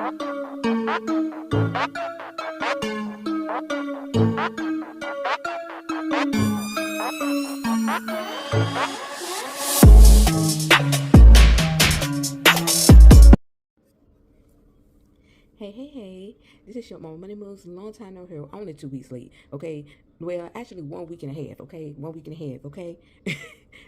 Hey, this is Shortmamamoneymovez. Long time no here. Only 2 weeks late, okay? Well, actually 1 week and a half, okay? 1 week and a half, okay?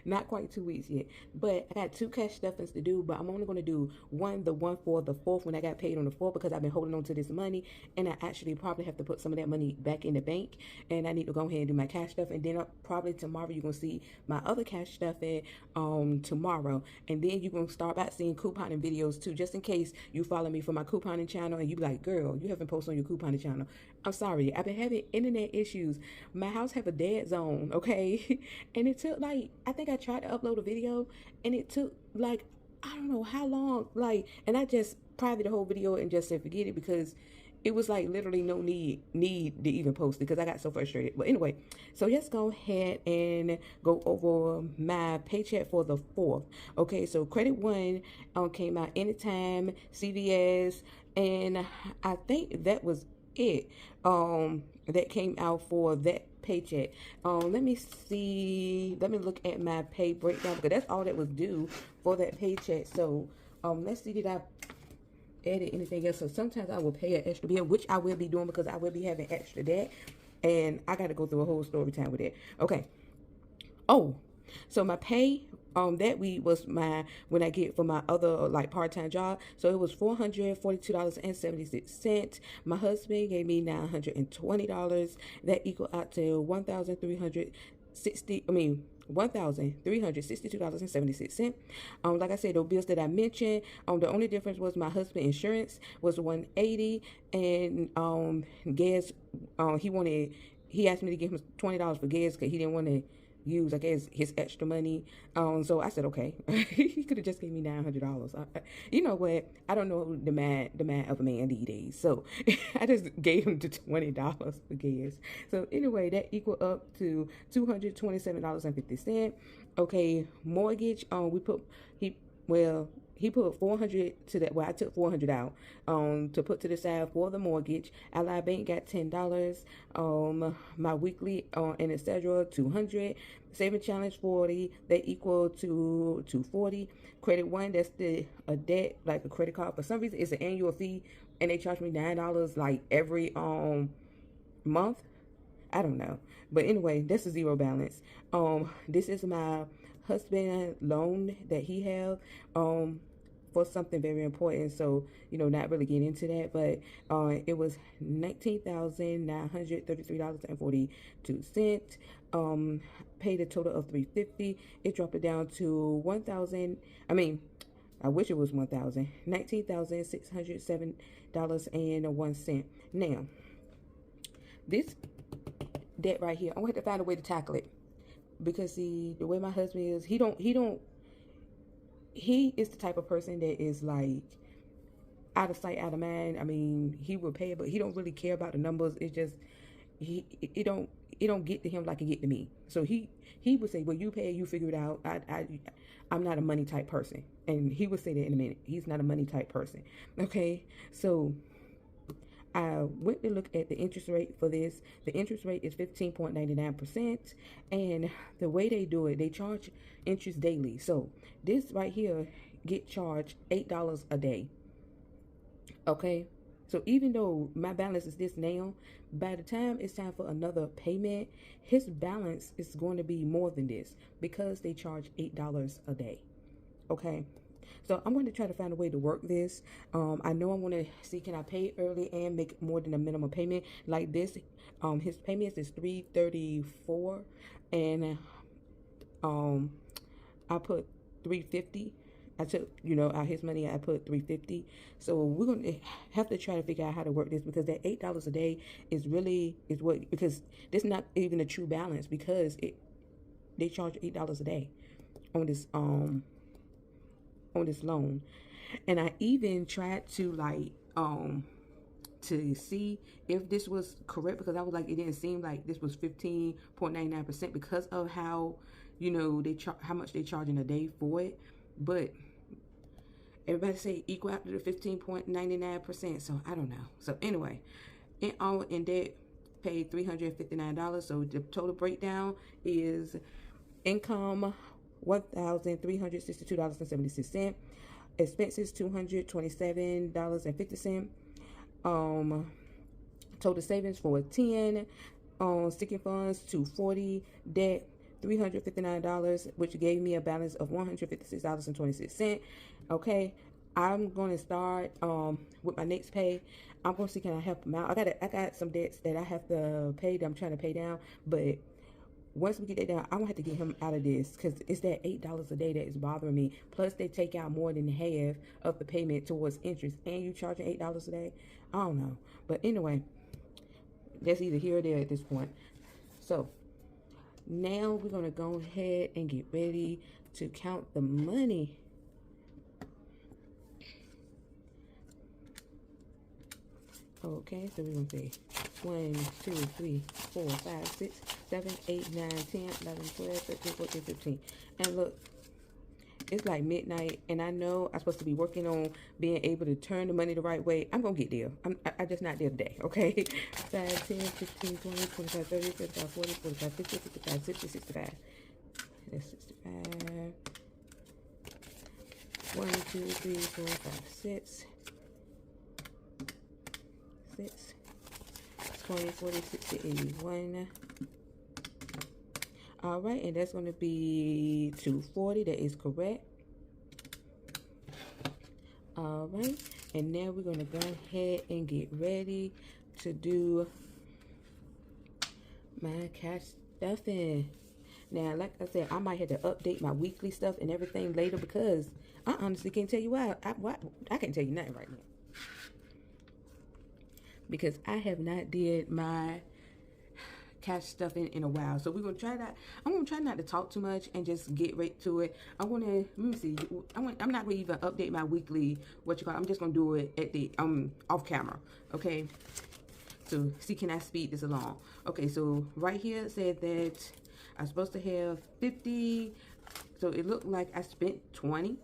Not quite 2 weeks yet. But I got 2 cash stuffings to do, but I'm only going to do the one for the 4th when I got paid on the 4th because I've been holding on to this money, and I actually probably have to put some of that money back in the bank, and I need to go ahead and do my cash stuff, and then probably tomorrow you're going to see my other cash stuffing tomorrow, and then you're going to start back seeing couponing videos too, just in case you follow me for my couponing channel and you be like, girl, you haven't posted on your couponing channel. I'm sorry, I've been having internet issues. My house have a dead zone, okay? And it took like, I think I tried to upload a video and it took like, I don't know how long, like, and I just private the whole video and just said forget it because it was like literally no need to even post it because I got so frustrated. But anyway, so let's go ahead and go over my paycheck for the 4th. Okay, so credit one came out anytime, CVS, and I think that was it. That came out for that paycheck. Let me see. Let me look at my pay breakdown because that's all that was due for that paycheck. So let's see, did I edit anything else? So sometimes I will pay an extra bill, which I will be doing because I will be having extra debt, and I got to go through a whole story time with it. Okay. Oh, so my pay that week was when I get for my other like part-time job. So it was $442.76. My husband gave me $920. That equal out to $1,362.76. Like I said, those bills that I mentioned, the only difference was my husband insurance was $180, and gas, he asked me to give him $20 for gas because he didn't want to use, I guess, his extra money. So I said, okay. He could have just gave me $900. You know what? I don't know the man of a man these days. So I just gave him the $20 for gas. So anyway, that equal up to $227.50. Okay, mortgage. He put 400 to that. Well, I took 400 out to put to the side for the mortgage. Ally Bank got $10. My weekly and etc. 200. Saving challenge 40. They equal to 240. Credit one, that's a debt like a credit card. For some reason, it's an annual fee, and they charge me $9 like every month. I don't know, but anyway, that's a zero balance. This is my husband loan that he have for something very important, so not really getting into that, but it was $19,933.42. Paid a total of $350. It dropped it down to 1,000. I wish it was 1,000. $19,607.01. Now, this debt right here, I'm gonna have to find a way to tackle it because see, the way my husband is, he is the type of person that is like out of sight, out of mind. He will pay it, but he don't really care about the numbers. It's just it don't get to him like it get to me. So he would say, well, you pay, you figure it out. I'm not a money type person, and he would say that in a minute. He's not a money type person. Okay, so I went to look at the interest rate for this. The interest rate is 15.99%, and the way they do it, they charge interest daily. So this right here get charged $8 a day. Okay, so even though my balance is this now, by the time it's time for another payment, his balance is going to be more than this because they charge $8 a day. Okay. So I'm going to try to find a way to work this. I know I want to see, can I pay early and make more than a minimum payment like this? His payments is $334, and I put $350. I took out his money. I put $350. So we're gonna have to try to figure out how to work this because that $8 a day is what, because this is not even a true balance because they charge $8 a day on this loan. And I even tried to to see if this was correct because I was like, it didn't seem like this was 15.99% because of how how much they charge in a day for it. But Everybody say equal out to the 15.99%. So I don't know. So anyway, in debt, paid $359. So the total breakdown is income $1,362.76. Expenses $227.50. Total savings for 10. Sticking funds $240. Debt $359, which gave me a balance of $156.26. Okay, I'm going to start with my next pay. I'm going to see, can I help them out? I got some debts that I have to pay that I'm trying to pay down, but once we get that down, I'm gonna have to get him out of this, because it's that $8 a day that is bothering me. Plus they take out more than half of the payment towards interest, and you charging $8 a day. I don't know, but anyway, that's either here or there at this point. So now we're gonna go ahead and get ready to count the money. Okay, so we're gonna say 1, 2, 3, 4, 5, 6, 7, 8, 9, 10, 11, 12, 13, 14, 15. And look, it's like midnight, and I know I'm supposed to be working on being able to turn the money the right way. I'm gonna get there. I'm just not there today, okay? 5, 10, 15, 20, 25, 30, 35, 40, 45, 50, 55, 60, 65. That's 65. 1, 2, 3, 4, 5, 6. 20, 40, 60, 81. All right, and that's going to be 240. That is correct. All right, and now we're going to go ahead and get ready to do my cash stuffing. Now, like I said, I might have to update my weekly stuff and everything later, because I honestly can't tell you why. I can't tell you nothing right now, because I have not did my cash stuffing in a while. So we're gonna try that. I'm gonna try not to talk too much and just get right to it. I'm gonna, let me see, I'm not gonna even update my weekly, I'm just gonna do it at the off camera, okay? So see, can I speed this along? Okay, so right here it said that I'm supposed to have 50. So it looked like I spent 20.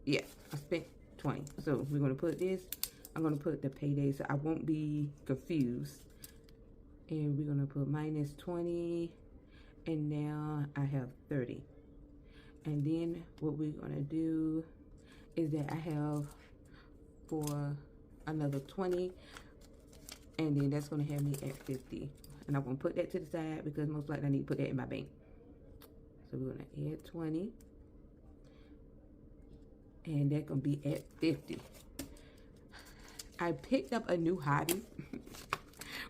Yeah, I spent 20. So we're gonna put this, I'm going to put the payday so I won't be confused. And we're going to put minus 20. And now I have 30. And then what we're going to do is that I have for another 20. And then that's going to have me at 50. And I'm going to put that to the side, because most likely I need to put that in my bank. So we're going to add 20. And that's going to be at 50. I picked up a new hobby,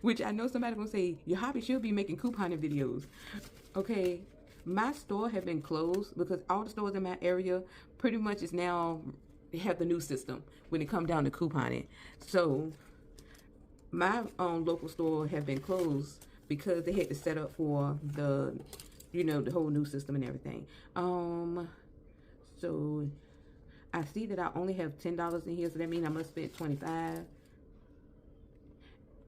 which I know somebody gonna say, your hobby should be making couponing videos. Okay, my store have been closed because all the stores in my area pretty much is now have the new system when it come down to couponing. So my local store have been closed because they had to set up for the, the whole new system and everything. So I see that I only have $10 in here, so that means I must spend 25.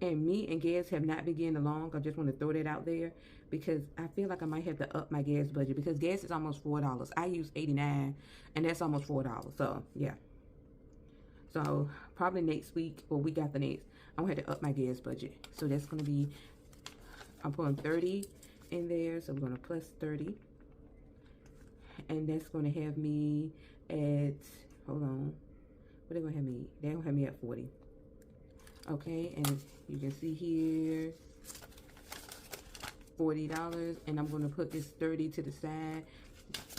And me and gas have not been getting along. I just want to throw that out there, because I feel like I might have to up my gas budget, because gas is almost $4. I use 89, and that's almost $4. So yeah. So probably next week or week after next, I'm gonna have to up my gas budget. So that's gonna be, I'm putting 30 in there, so we're gonna plus 30, and that's gonna have me at, hold on, what they gonna have me? They gonna have me at 40. Okay, and you can see here, $40, and I'm gonna put this 30 to the side,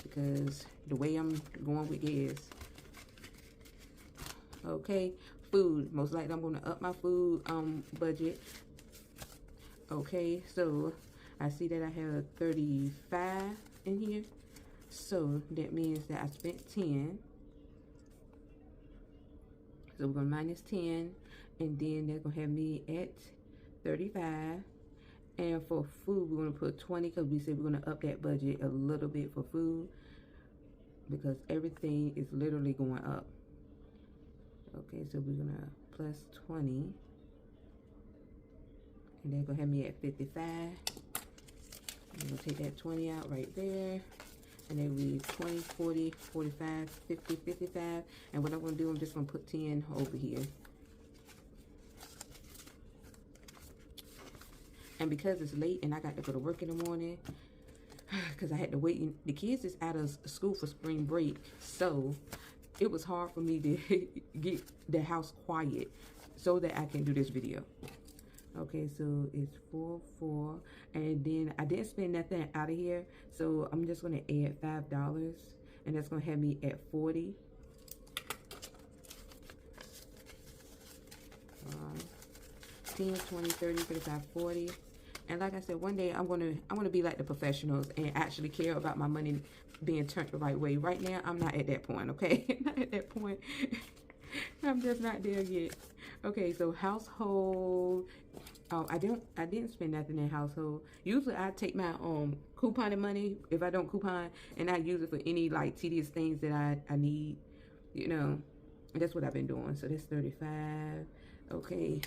because the way I'm going with gas. Okay, food, most likely I'm gonna up my food budget. Okay, so I see that I have 35 in here. So that means that I spent 10. So we're going to minus 10. And then they're going to have me at 35. And for food, we're going to put 20, because we said we're going to up that budget a little bit for food, because everything is literally going up. Okay, so we're going to plus 20. And they're going to have me at 55. I'm going to take that 20 out right there. And then we 20, 40, 45, 50, 55. And what I'm going to do, I'm just going to put 10 over here. And because it's late and I got to go to work in the morning, because I had to wait. The kids is out of school for spring break. So it was hard for me to get the house quiet so that I can do this video. Okay, so it's 4, and then I didn't spend nothing out of here, so I'm just gonna add $5, and that's gonna have me at 40. 10, 20, 30, 35, 40. And like I said, one day I want to be like the professionals and actually care about my money being turned the right way. Right now, I'm not at that point. Okay, not at that point. I'm just not there yet. Okay, so household. I didn't spend nothing in household. Usually I take my couponing money if I don't coupon, and I use it for any like tedious things that I need. You know, and that's what I've been doing. So that's 35. Okay,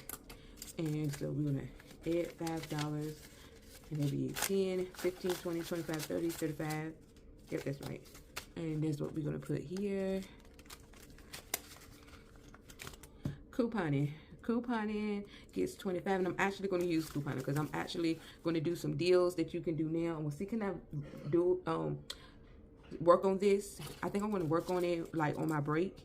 and so we're gonna add $5, and maybe 10, 15, 20, 25, 30, 35. Yep, that's right. And that's what we're gonna put here. Couponing gets 25, and I'm actually going to use couponing because I'm actually going to do some deals that you can do now. And we'll see, can I do work on this? I think I'm going to work on it like on my break.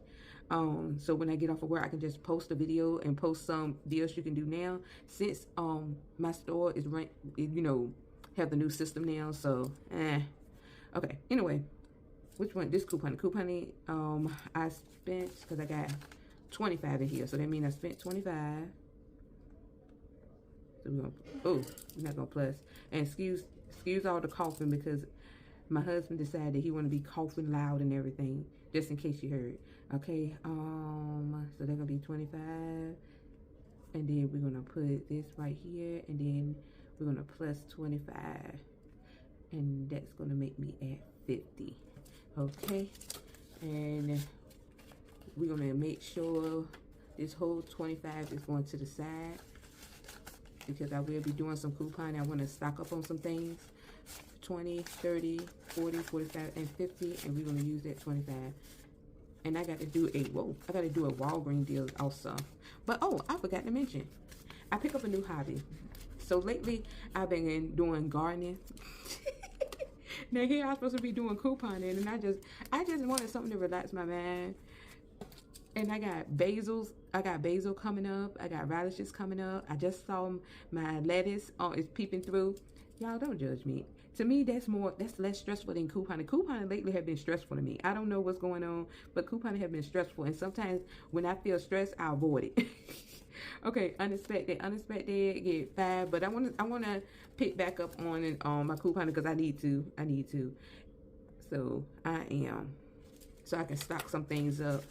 So when I get off of work, I can just post a video and post some deals you can do now. Since my store is have the new system now. So okay. Anyway, which one? This couponing. I spent, because I got 25 in here, so that means I spent 25. So we're not gonna plus. And excuse all the coughing, because my husband decided he want to be coughing loud and everything, just in case you heard. Okay, so they're gonna be 25, and then we're gonna put this right here, and then we're gonna plus 25, and that's gonna make me at 50. Okay, and we're gonna make sure this whole 25 is going to the side, because I will be doing some couponing. I want to stock up on some things. 20, 30, 40, 45, and 50, and we're gonna use that 25. And I got to do a Walgreens deal also. But I forgot to mention, I pick up a new hobby. So lately I've been doing gardening. Now here I'm supposed to be doing couponing, and I just wanted something to relax my mind. And I got basils. I got basil coming up. I got radishes coming up. I just saw my lettuce is peeping through. Y'all don't judge me. To me, that's less stressful than couponing. Couponing lately have been stressful to me. I don't know what's going on, but couponing have been stressful. And sometimes when I feel stressed, I avoid it. Okay, unexpected, get 5. But I wanna pick back up on my couponing because I need to. So I am. So I can stock some things up.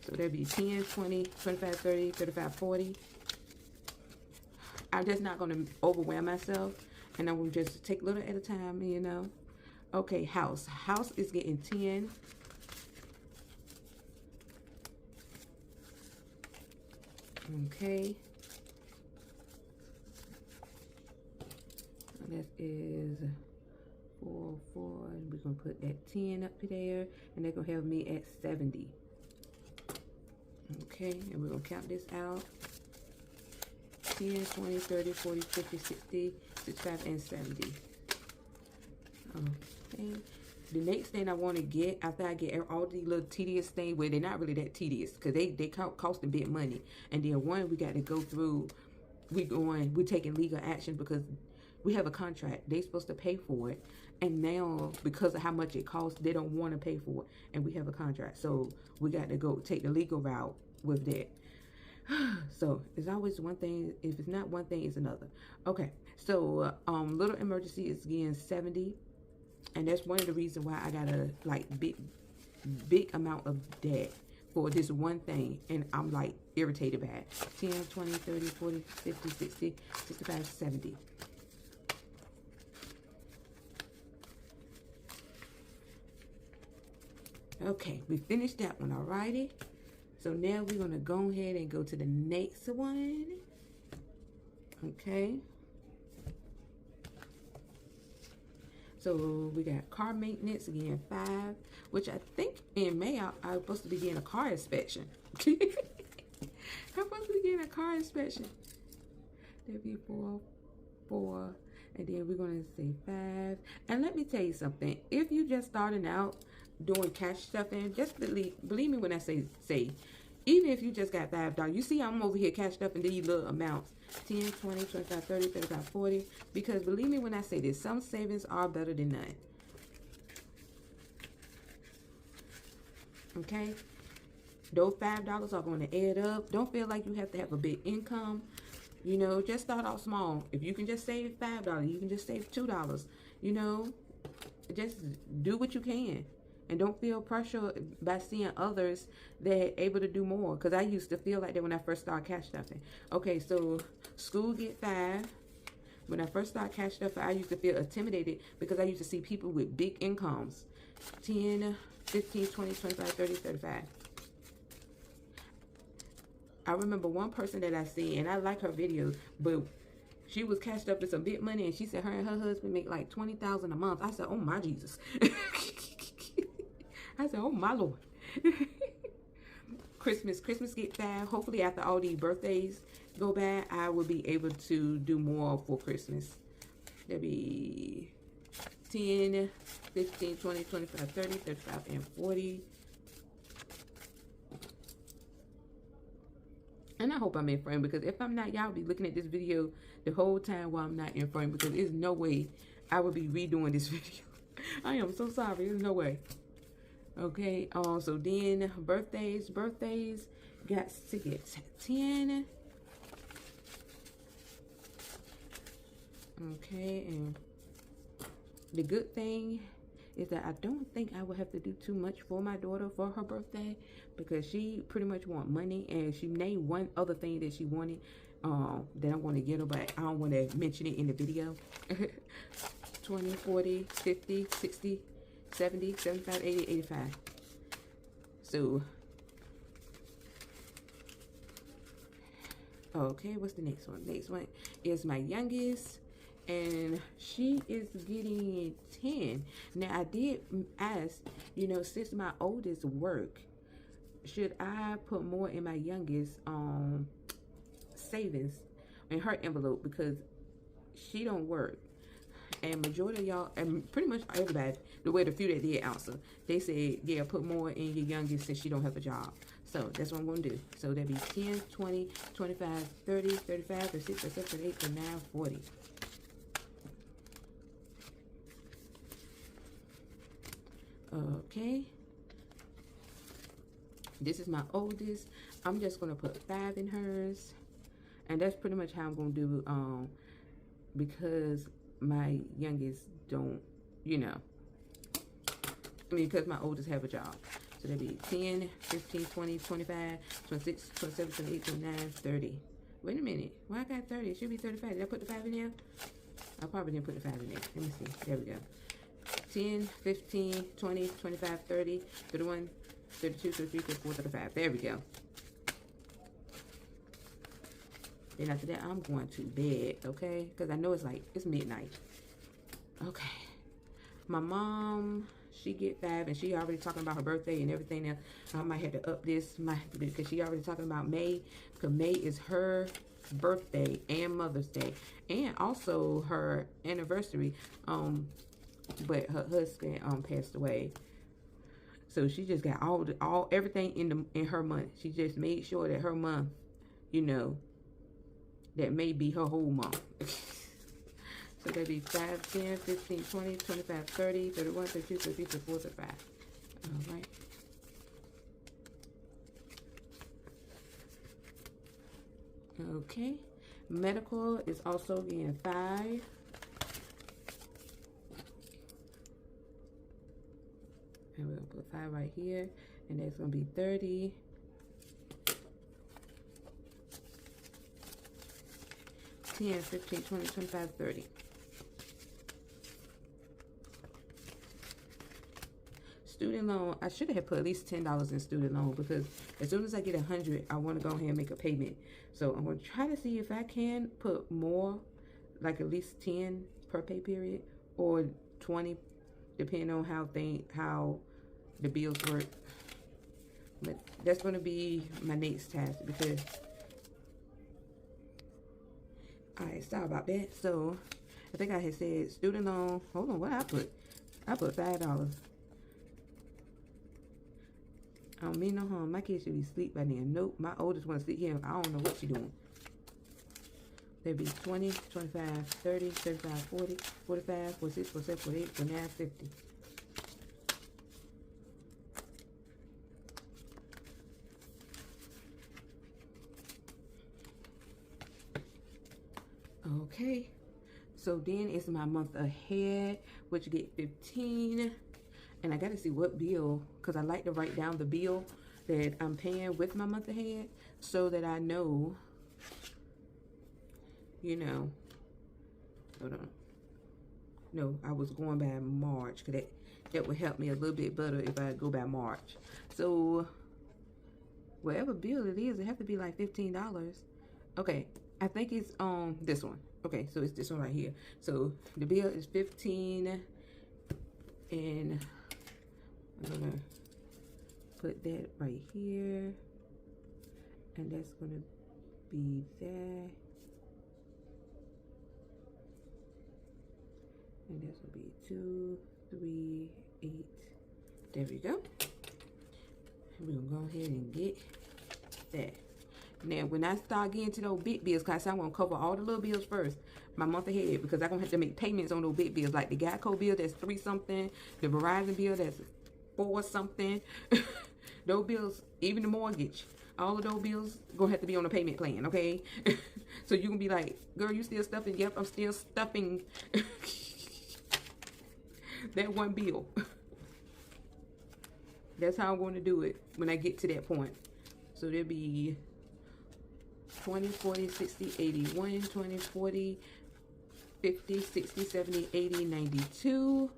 So there'll be 10, 20, 25, 30, 35, 40. I'm just not going to overwhelm myself. And I will just take a little at a time, you know. Okay, house. House is getting 10. Okay. That is 4, 4. We're going to put that 10 up there. And they're going to have me at 70. Okay, and we're going to count this out. 10, 20, 30, 40, 50, 60, 65, and 70. Okay. The next thing I want to get, after I get all these little tedious things, well, they're not really that tedious, because they cost a bit of money. And then one, we got to go through, we're taking legal action because we have a contract. They're supposed to pay for it. And now, because of how much it costs, they don't want to pay for it. And we have a contract. So we got to go take the legal route with that. So it's always one thing. If it's not one thing, it's another. Okay. So little emergency is getting 70. And that's one of the reasons why I got a big amount of debt for this one thing. And I'm like irritated by it. 10, 20, 30, 40, 50, 60, 65, 70. Okay, we finished that one, alrighty. So now we're gonna go ahead and go to the next one. Okay. So we got car maintenance again, 5, which I think in May I'm supposed to be getting a car inspection. I'm supposed to be getting a car inspection. That'd be 4, 4, and then we're gonna say 5. And let me tell you something. If you just starting out doing cash stuffing, just believe me when I say, even if you just got $5, you see I'm over here cash stuffing these little amounts. 10, 20, 25, 30, 35, 40. Because believe me when I say this, some savings are better than none. Okay? Those $5 are going to add up. Don't feel like you have to have a big income. You know, just start out small. If you can just save $5, you can just save $2. You know, just do what you can. And don't feel pressure by seeing others that able to do more. Because I used to feel like that when I first started cash stuffing. Okay, so school get 5. When I first started cash stuffing, I used to feel intimidated because I used to see people with big incomes. 10, 15, 20, 25, 30, 35. I remember one person that I seen, and I like her videos, but she was cashed up with some big money, and she said her and her husband make like $20,000 a month. I said, oh my Jesus. I said, oh my Lord. Christmas get 5. Hopefully after all these birthdays go by, I will be able to do more for Christmas. That'd be 10, 15, 20, 25, 30, 35, and 40. And I hope I'm in frame, because if I'm not, y'all be looking at this video the whole time while I'm not in frame, because there's no way I would be redoing this video. I am so sorry. There's no way. Okay, so then birthdays got to get 10. Okay, and the good thing is that I don't think I will have to do too much for my daughter for her birthday, because she pretty much want money, and she named one other thing that she wanted that I'm going to get her, but I don't want to mention it in the video. 20, 40, 50, 60, 70, 75, 80, 85. So, okay, what's the next one? Next one is my youngest, and she is getting 10. Now, I did ask, you know, since my oldest work, should I put more in my youngest savings in her envelope, because she don't work. And majority of y'all, and pretty much everybody, the few that did answer, they said, yeah, put more in your youngest since she don't have a job. So that's what I'm going to do. So that'd be 10, 20, 25, 30, 35, 36, 37, 38, 39, 40. Okay. This is my oldest. I'm just going to put 5 in hers. And that's pretty much how I'm going to do, because my youngest don't, you know, I mean, because my oldest have a job. So that'd be 10, 15, 20, 25, 26, 27, 28, 29, 30. Wait a minute. Why I got 30? It should be 35. Did I put the 5 in there? I probably didn't put the 5 in there. Let me see. There we go. 10, 15, 20, 25, 30, 31, 32, 33, 34, 35. There we go. Then after that, I'm going to bed, okay? Because I know it's midnight. Okay. My mom, she get 5, and she already talking about her birthday and everything else. I might have to up this, because she already talking about May. Because May is her birthday and Mother's Day. And also her anniversary. But her husband passed away. So she just got everything in her month. She just made sure that her month, you know, that may be her whole month. So that'd be 5, 10, 15, 20, 25, 30, 31, 32, 33, 34, 35. All right. Okay. Medical is also being 5. And we're going to put 5 right here. And that's going to be 30. 10, 15, 20, 25, 30. Student loan, I should have put at least $10 in student loan, because as soon as I get 100, I want to go ahead and make a payment. So I'm going to try to see if I can put more, like at least 10 per pay period, or 20, depending on how the bills work. But that's going to be my next task because, alright, sorry about that. So I think I had said student loan. Hold on, what I put? I put $5. I don't mean no harm. My kids should be asleep by then. Nope, my oldest one sleep here. I don't know what she doing. There'd be 20, 25, 30, 35, 40, 45, 46, 47, 48, 49, 50. Okay, so then it's my month ahead, which you get 15. And I gotta see what bill, because I like to write down the bill that I'm paying with my month ahead so that I know, you know, hold on. No, I was going by March, because that would help me a little bit better if I go by March. So whatever bill it is, it have to be like $15. Okay, I think it's this one. Okay, so it's this one right here. So the bill is 15, and I'm gonna put that right here, and that's gonna be that, and that's gonna be 2, 3, 8. There we go. We're gonna go ahead and get that. Now, when I start getting to those big bills, because I'm going to cover all the little bills first, my month ahead, because I'm going to have to make payments on those big bills, like the Geico bill, that's 3 something, the Verizon bill, that's 4 something. Those bills, even the mortgage, all of those bills going to have to be on a payment plan, okay? So you're going to be like, girl, you still stuffing? Yep, I'm still stuffing that one bill. That's how I'm going to do it when I get to that point. So there'll be 20, 40, 60, 80, 1, 20, 40, 50, 60, 70, 80, 92,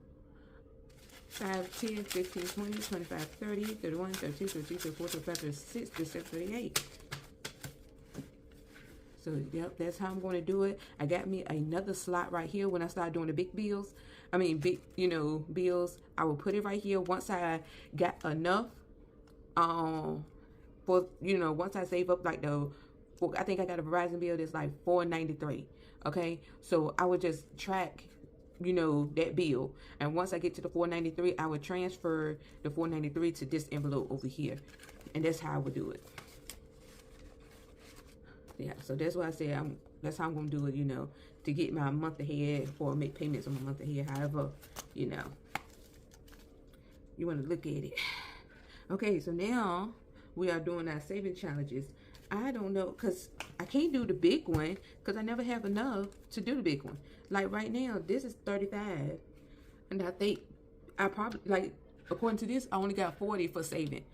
5, 10, 15, 20, 25, 30, 31, 32, 33, 34, 35, 36, 37, 38. So, yep, that's how I'm going to do it. I got me another slot right here when I start doing the big bills. I mean, big, you know, bills. I will put it right here once I got enough, for, you know, once I save up like I think I got a Verizon bill that's like $4.93. Okay, so I would just track, you know, that bill, and once I get to the $4.93, I would transfer the $4.93 to this envelope over here, and that's how I would do it. Yeah, so that's why I said that's how I'm gonna do it, you know, to get my month ahead or make payments on my month ahead. However, you know, you want to look at it. Okay, so now we are doing our saving challenges. I don't know, because I can't do the big one because I never have enough to do the big one. Like right now, this is 35. And I think I probably, like, according to this, I only got 40 for saving.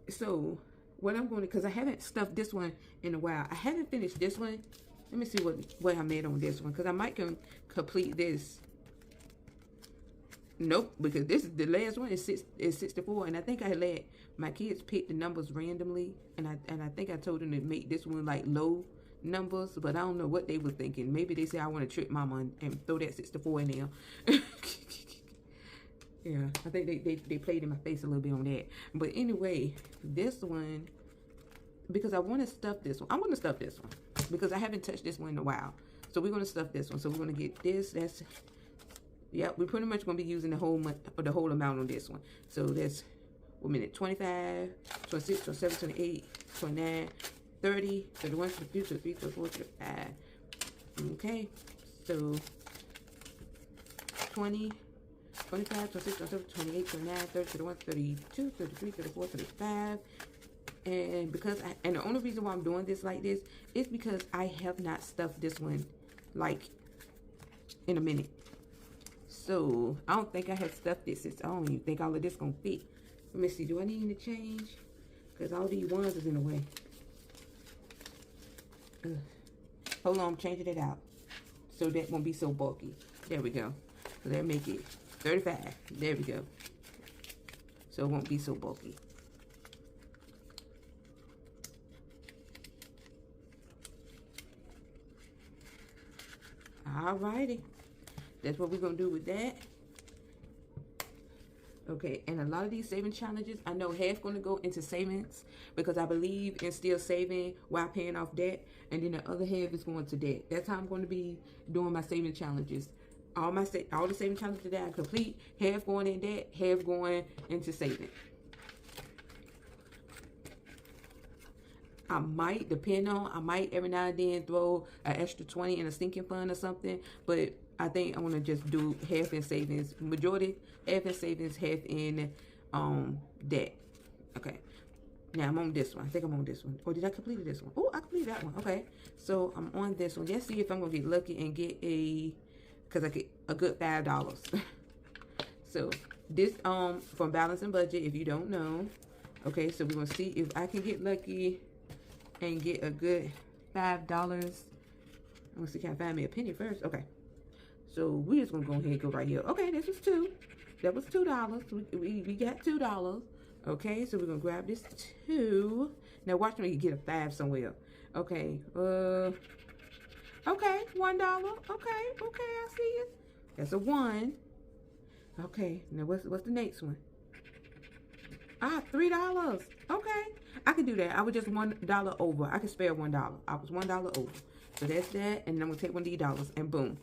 So what I'm going to, because I haven't stuffed this one in a while. I haven't finished this one. Let me see what I made on this one, because I might complete this. Nope, because this is the last one is 64, and I think I let my kids pick the numbers randomly, and I think I told them to make this one like low numbers, but I don't know what they were thinking. Maybe they say I want to trick mama and throw that 64 in there. Yeah, I think they played in my face a little bit on that. But anyway, this one, because I want to stuff this one. I want to stuff this one because I haven't touched this one in a while. So we're going to stuff this one. So we're going to get this. That's, yeah, we're pretty much going to be using the whole amount on this one. So that's, 25, 26, 27, 28, 29, 30, 31, 32, 33, 34, 35. Okay, so 20, 25, 26, 27, 28, 29, 30, 31, 32, 33, 34, 35. And and the only reason why I'm doing this like this is because I have not stuffed this one like in a minute. So I don't think I have stuffed this. I don't even think all of this gonna fit. Let me see, do I need to change? Because all these ones is in the way. Hold on, I'm changing it out. So that won't be so bulky. There we go. So that make it 35. There we go. So it won't be so bulky. Alrighty. That's what we're going to do with that. Okay, and a lot of these saving challenges, I know half going to go into savings because I believe in still saving while paying off debt, and then the other half is going to debt. That's how I'm going to be doing my saving challenges. All the saving challenges that I complete, half going in debt, half going into saving. I might, I might every now and then throw an extra 20 in a sinking fund or something, but I think I want to just do half in savings, majority half in savings, half in debt. Okay, now I'm on this one. I think I'm on this one. Or did I complete this one? Oh, I completed that one. Okay, so I'm on this one. Let's see if I'm gonna get lucky and get because I get a good $5. So this from Balance and Budget, if you don't know. Okay, so we're gonna see if I can get lucky and get a good $5. I'm gonna see, can I find me a penny first? Okay, so we're just gonna go ahead and go right here. Okay, this was $2. That was $2. We got $2. Okay, so we're gonna grab this 2. Now watch me get a 5 somewhere. Okay, okay, $1. Okay, I see it. That's a 1. Okay, now what's the next one? Ah, $3. Okay, I can do that. I was just $1 over. I can spare $1. I was $1 over. So that's that, and then I'm gonna take one of these dollars and boom.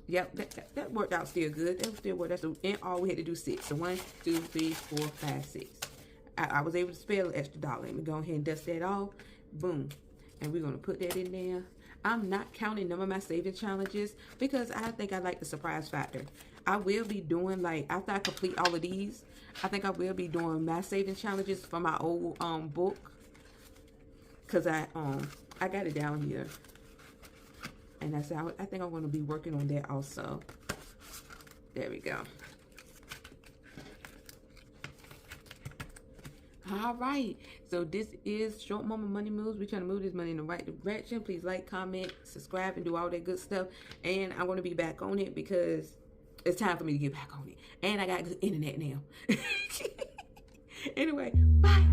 Yep, that worked out still good. That still worked. That's in all we had to do 6. So 1, 2, 3, 4, 5, 6. I was able to spare an extra $1. Let me go ahead and dust that off. Boom, and we're gonna put that in there. I'm not counting none of my saving challenges because I think I like the surprise factor. I will be doing, like, after I complete all of these, I think I will be doing my saving challenges for my old book, because I got it down here, and I think I'm going to be working on that also. There we go. All right, so this is Short Mama Money Moves. We're trying to move this money in the right direction. Please like, comment, subscribe, and do all that good stuff. And I'm going to be back on it because it's time for me to get back on it. And I got good internet now. Anyway, bye.